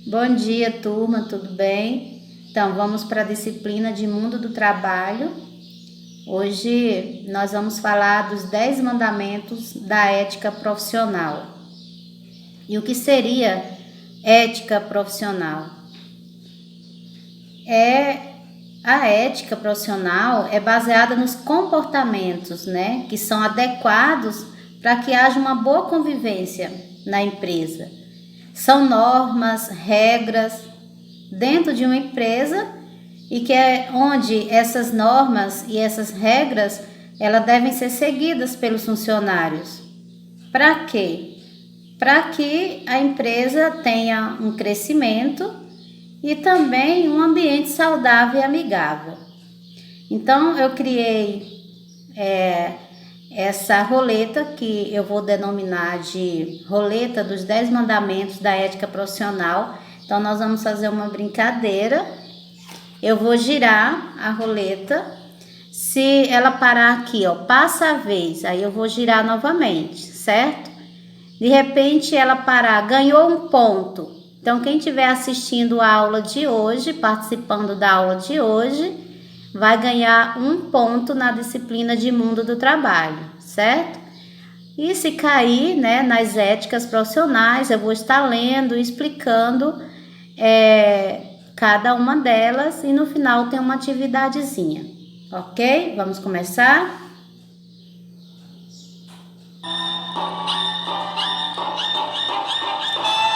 Bom dia, turma, tudo bem? Então, vamos para a disciplina de Mundo do Trabalho. Hoje nós vamos falar dos 10 mandamentos da ética profissional. E o que seria ética profissional? A ética profissional é baseada nos comportamentos, que são adequados para que haja uma boa convivência na empresa. São normas, regras dentro de uma empresa e que é onde essas normas e essas regras elas devem ser seguidas pelos funcionários. Para quê? Para que a empresa tenha um crescimento e também um ambiente saudável e amigável. Então eu criei essa roleta que eu vou denominar de roleta dos 10 mandamentos da ética profissional. Então nós vamos fazer uma brincadeira. Eu vou girar a roleta. Se ela parar aqui, passa a vez, aí eu vou girar novamente, certo? De repente ela parar, ganhou um ponto. Então quem estiver assistindo a aula de hoje, participando da aula de hoje, vai ganhar um ponto na disciplina de Mundo do Trabalho, certo? E se cair, nas éticas profissionais, eu vou estar lendo e explicando cada uma delas e no final tem uma atividadezinha, ok? Vamos começar?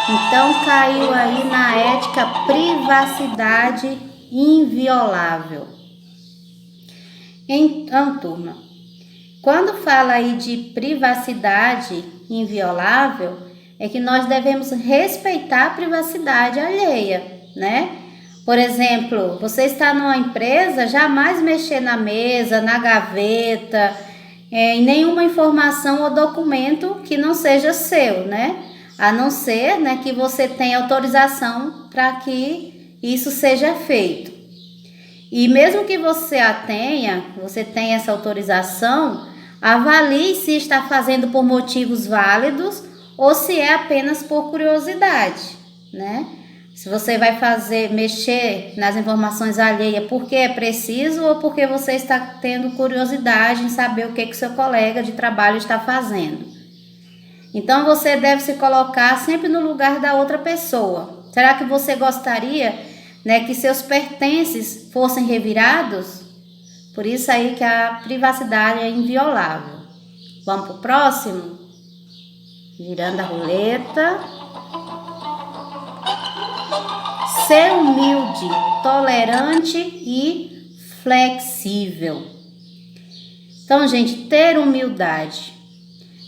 Então caiu aí na ética privacidade inviolável. Então, turma, quando fala aí de privacidade inviolável, é que nós devemos respeitar a privacidade alheia, Por exemplo, você está numa empresa, jamais mexer na mesa, na gaveta, em nenhuma informação ou documento que não seja seu, A não ser, que você tenha autorização para que isso seja feito. E mesmo que você você tenha essa autorização, avalie se está fazendo por motivos válidos ou se é apenas por curiosidade, Se você vai mexer nas informações alheias porque é preciso ou porque você está tendo curiosidade em saber o que seu colega de trabalho está fazendo. Então você deve se colocar sempre no lugar da outra pessoa. Será que você gostaria que seus pertences fossem revirados? Por isso aí que a privacidade é inviolável. Vamos para o próximo? Girando a roleta. Ser humilde, tolerante e flexível. Então, gente, ter humildade.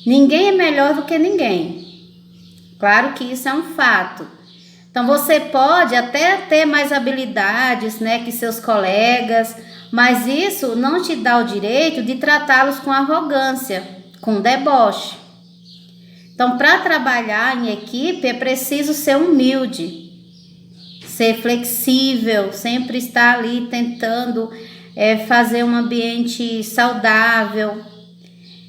Ninguém é melhor do que ninguém. Claro que isso é um fato. Então você pode até ter mais habilidades, que seus colegas, mas isso não te dá o direito de tratá-los com arrogância, com deboche. Então, para trabalhar em equipe é preciso ser humilde, ser flexível, sempre estar ali tentando fazer um ambiente saudável,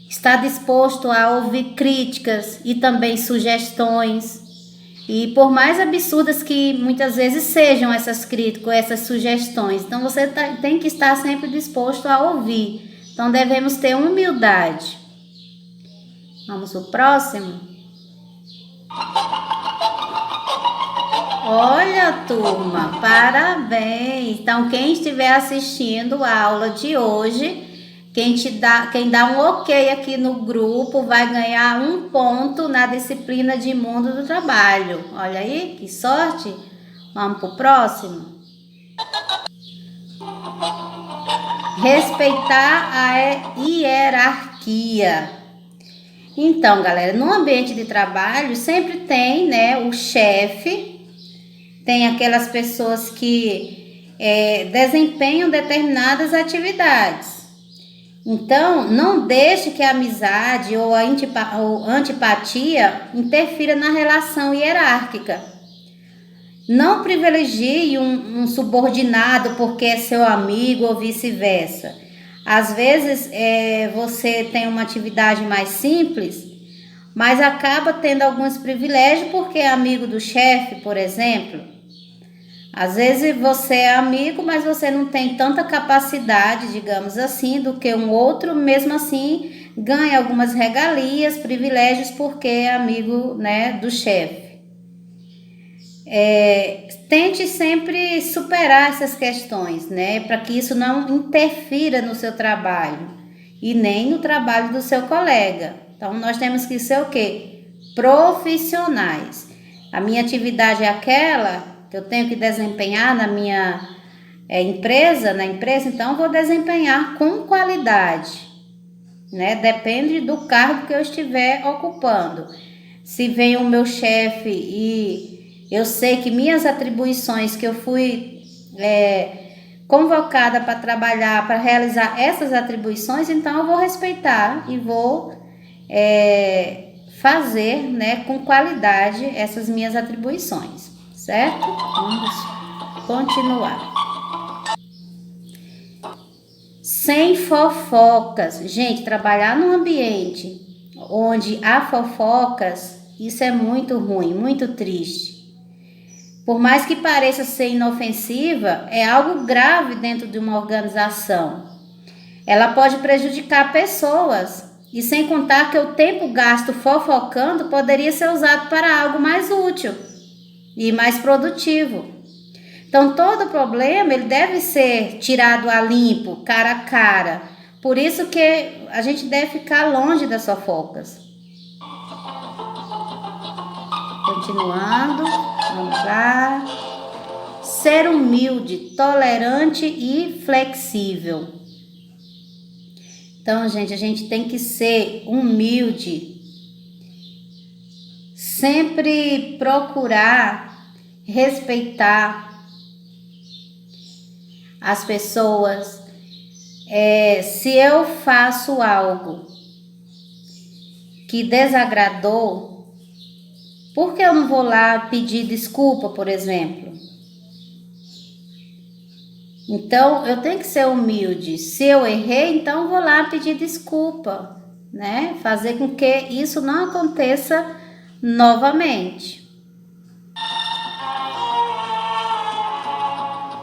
estar disposto a ouvir críticas e também sugestões. E por mais absurdas que muitas vezes sejam essas críticas, essas sugestões, então você tem que estar sempre disposto a ouvir. Então devemos ter humildade. Vamos para o próximo? Olha, turma, parabéns! Então quem estiver assistindo a aula de hoje, quem dá um ok aqui no grupo vai ganhar um ponto na disciplina de Mundo do Trabalho. Olha aí, que sorte! Vamos para o próximo? Respeitar a hierarquia. Então, galera, no ambiente de trabalho sempre tem, o chefe, tem aquelas pessoas que desempenham determinadas atividades. Então, não deixe que a amizade ou a antipatia interfira na relação hierárquica. Não privilegie um subordinado porque é seu amigo ou vice-versa. Às vezes, você tem uma atividade mais simples, mas acaba tendo alguns privilégios porque é amigo do chefe, por exemplo. Às vezes você é amigo, mas você não tem tanta capacidade, digamos assim, do que um outro, mesmo assim ganha algumas regalias, privilégios porque é amigo, né, do chefe. Tente sempre superar essas questões, né, para que isso não interfira no seu trabalho e nem no trabalho do seu colega. Então, nós temos que ser o quê? Profissionais. A minha atividade é aquela que eu tenho que desempenhar na minha empresa, então eu vou desempenhar com qualidade, né? Depende do cargo que eu estiver ocupando. Se vem o meu chefe e eu sei que minhas atribuições que eu fui convocada para trabalhar, para realizar essas atribuições, então eu vou respeitar e vou fazer, né, com qualidade essas minhas atribuições, certo? Vamos continuar. Sem fofocas. Gente, trabalhar num ambiente onde há fofocas, isso é muito ruim, muito triste. Por mais que pareça ser inofensiva, é algo grave dentro de uma organização. Ela pode prejudicar pessoas, e sem contar que o tempo gasto fofocando poderia ser usado para algo mais útil e mais produtivo. Então, todo problema ele deve ser tirado a limpo, cara a cara. Por isso que a gente deve ficar longe das fofocas. Continuando, vamos lá. Ser humilde, tolerante e flexível. Então, gente, a gente tem que ser humilde. Sempre procurar respeitar as pessoas. Se eu faço algo que desagradou, por que eu não vou lá pedir desculpa, por exemplo? Então, eu tenho que ser humilde. Se eu errei, então eu vou lá pedir desculpa, né? Fazer com que isso não aconteça novamente.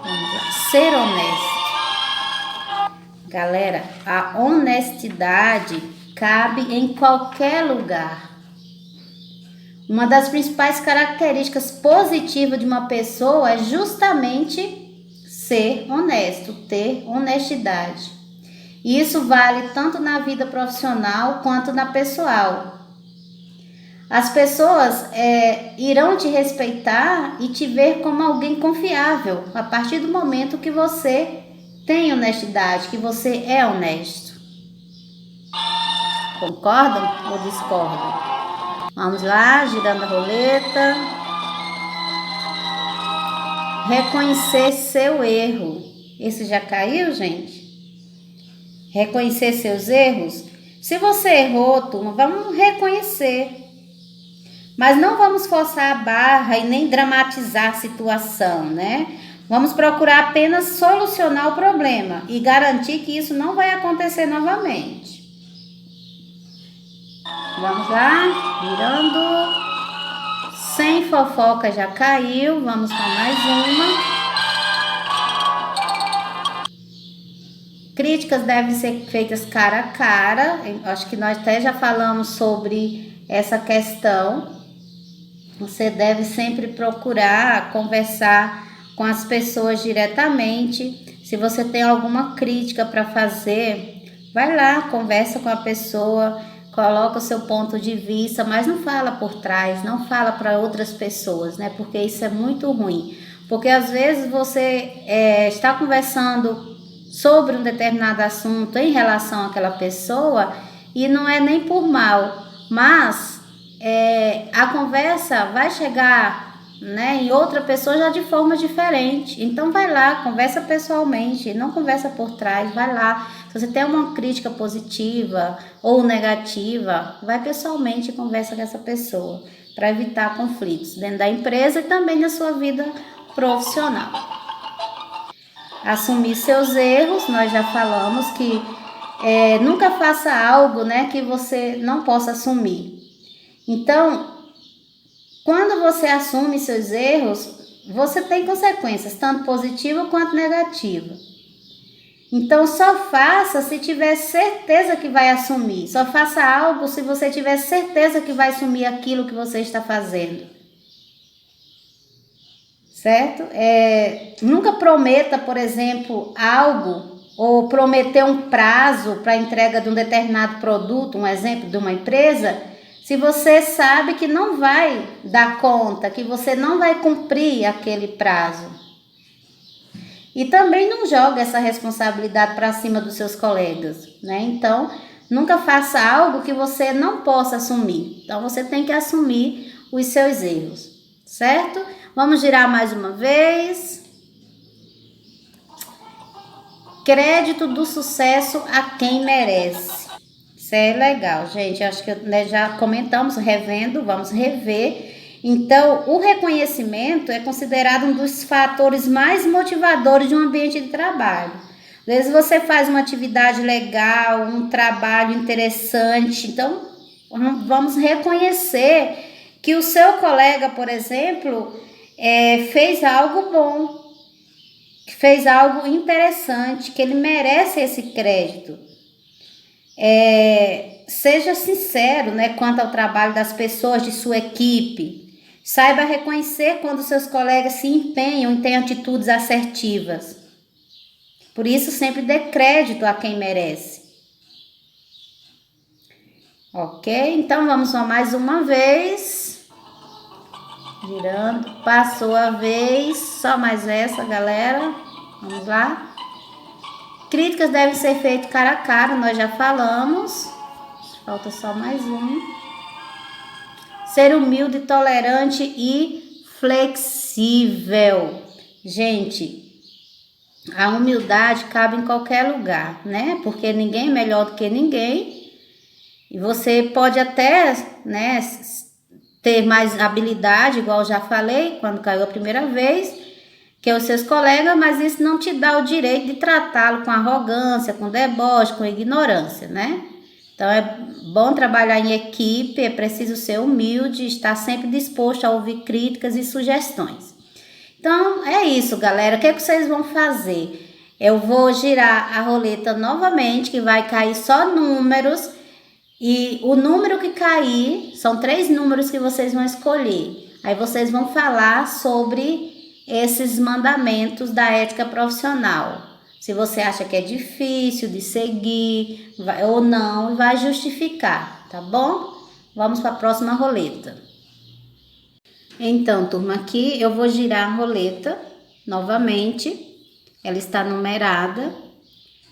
Vamos lá. Ser honesto. Galera, a honestidade cabe em qualquer lugar. Uma das principais características positivas de uma pessoa é justamente ser honesto, ter honestidade. E isso vale tanto na vida profissional quanto na pessoal. As pessoas irão te respeitar e te ver como alguém confiável a partir do momento que você tem honestidade, que você é honesto. Concordam ou discordam? Vamos lá, girando a roleta. Reconhecer seu erro. Esse já caiu, gente? Reconhecer seus erros. Se você errou, turma, vamos reconhecer. Mas não vamos forçar a barra e nem dramatizar a situação, né? Vamos procurar apenas solucionar o problema e garantir que isso não vai acontecer novamente. Vamos lá, virando. Sem fofoca já caiu, vamos com mais uma. Críticas devem ser feitas cara a cara. Acho que nós até já falamos sobre essa questão. Você deve sempre procurar conversar com as pessoas diretamente. Se você tem alguma crítica para fazer, vai lá, conversa com a pessoa, coloca o seu ponto de vista, mas não fala por trás, não fala para outras pessoas, né? Porque isso é muito ruim. Porque às vezes você está conversando sobre um determinado assunto em relação àquela pessoa e não é nem por mal, mas a conversa vai chegar, né, em outra pessoa já de forma diferente. Então vai lá, conversa pessoalmente, não conversa por trás, vai lá. Se você tem uma crítica positiva ou negativa, vai pessoalmente e conversa com essa pessoa para evitar conflitos dentro da empresa e também na sua vida profissional. Assumir seus erros, nós já falamos que nunca faça algo, né, que você não possa assumir. Então, quando você assume seus erros, você tem consequências, tanto positivas quanto negativas. Então, só faça se tiver certeza que vai assumir. Só faça algo se você tiver certeza que vai assumir aquilo que você está fazendo. Certo? Nunca prometa, por exemplo, algo ou prometer um prazo para a entrega de um determinado produto, um exemplo de uma empresa, se você sabe que não vai dar conta, que você não vai cumprir aquele prazo. E também não joga essa responsabilidade para cima dos seus colegas, né? Então, nunca faça algo que você não possa assumir. Então, você tem que assumir os seus erros, certo? Vamos girar mais uma vez. Crédito do sucesso a quem merece. Isso é legal, gente. Acho que já comentamos, revendo, vamos rever. Então, o reconhecimento é considerado um dos fatores mais motivadores de um ambiente de trabalho. Às vezes você faz uma atividade legal, um trabalho interessante, então vamos reconhecer que o seu colega, por exemplo, fez algo bom, que fez algo interessante, que ele merece esse crédito. Seja sincero, né, quanto ao trabalho das pessoas de sua equipe. Saiba reconhecer quando seus colegas se empenham e têm atitudes assertivas. Por isso, sempre dê crédito a quem merece. Ok? Então, vamos lá mais uma vez. Girando. Passou a vez. Só mais essa, galera. Vamos lá. Críticas devem ser feitas cara a cara, nós já falamos. Falta só mais um. Ser humilde, tolerante e flexível. Gente, a humildade cabe em qualquer lugar, né? Porque ninguém é melhor do que ninguém. E você pode até, né, ter mais habilidade, igual eu já falei, quando caiu a primeira vez, que os seus colegas, mas isso não te dá o direito de tratá-lo com arrogância, com deboche, com ignorância, né? Então, é bom trabalhar em equipe, é preciso ser humilde, estar sempre disposto a ouvir críticas e sugestões. Então, é isso, galera. O que vocês vão fazer? Eu vou girar a roleta novamente, que vai cair só números, e o número que cair, são 3 números que vocês vão escolher. Aí vocês vão falar sobre esses mandamentos da ética profissional. Se você acha que é difícil de seguir ou não, vai justificar, tá bom? Vamos para a próxima roleta. Então, turma, aqui eu vou girar a roleta novamente. Ela está numerada.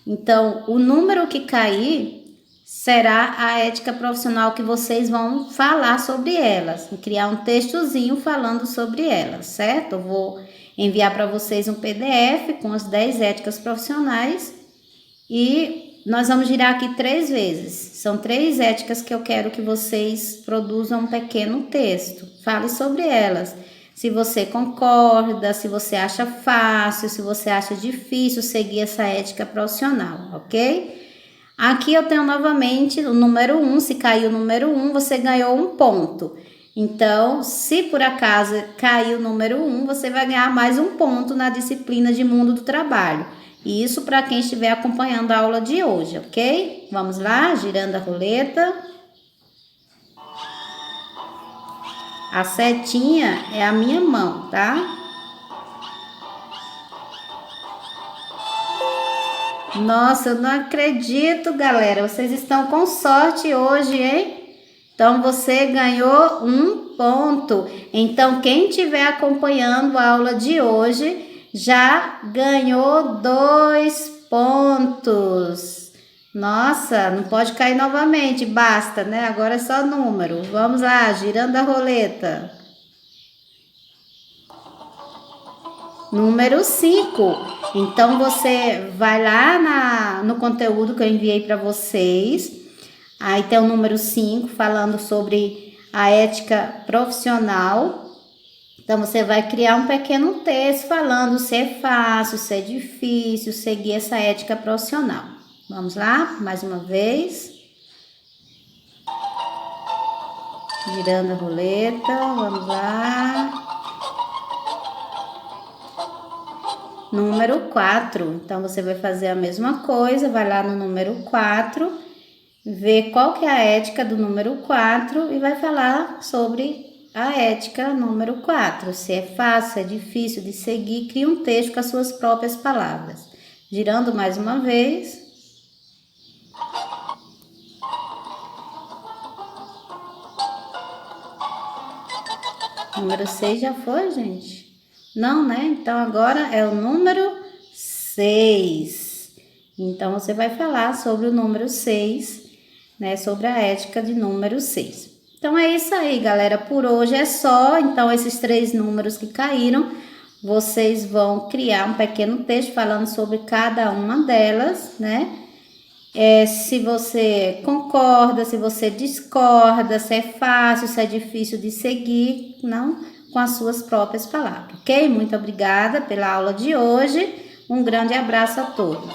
Então, o número que cair será a ética profissional que vocês vão falar sobre elas. Vou criar um textozinho falando sobre elas, certo? Eu vou enviar para vocês um PDF com as 10 éticas profissionais e nós vamos girar aqui 3 vezes. São 3 éticas que eu quero que vocês produzam um pequeno texto. Fale sobre elas. Se você concorda, se você acha fácil, se você acha difícil seguir essa ética profissional, ok? Aqui eu tenho novamente o número 1. Se caiu o número 1, você ganhou 1 ponto. Então, se por acaso cair o número 1, você vai ganhar mais 1 ponto na disciplina de mundo do trabalho. E isso para quem estiver acompanhando a aula de hoje, ok? Vamos lá, girando a roleta. A setinha é a minha mão, tá? Nossa, eu não acredito, galera. Vocês estão com sorte hoje, hein? Então, você ganhou 1 ponto. Então, quem estiver acompanhando a aula de hoje já ganhou 2 pontos. Nossa, não pode cair novamente, basta, né? Agora é só número. Vamos lá, girando a roleta. Número 5. Então, você vai lá no conteúdo que eu enviei para vocês. Aí tem o número 5 falando sobre a ética profissional. Então, você vai criar um pequeno texto falando se é fácil, se é difícil seguir essa ética profissional. Vamos lá, mais uma vez. Girando a roleta, vamos lá. Número 4. Então, você vai fazer a mesma coisa, vai lá no número 4, ver qual que é a ética do número 4 e vai falar sobre a ética número 4. Se é fácil, se é difícil de seguir, cria um texto com as suas próprias palavras. Girando mais uma vez. Número 6 já foi, gente? Não, né? Então, agora é o número 6. Então, você vai falar sobre o número 6, né? Sobre a ética de número 6. Então, é isso aí, galera. Por hoje é só. Então, esses 3 números que caíram, vocês vão criar um pequeno texto falando sobre cada uma delas, né? Se você concorda, se você discorda, se é fácil, se é difícil de seguir, não, com as suas próprias palavras, ok? Muito obrigada pela aula de hoje, um grande abraço a todos.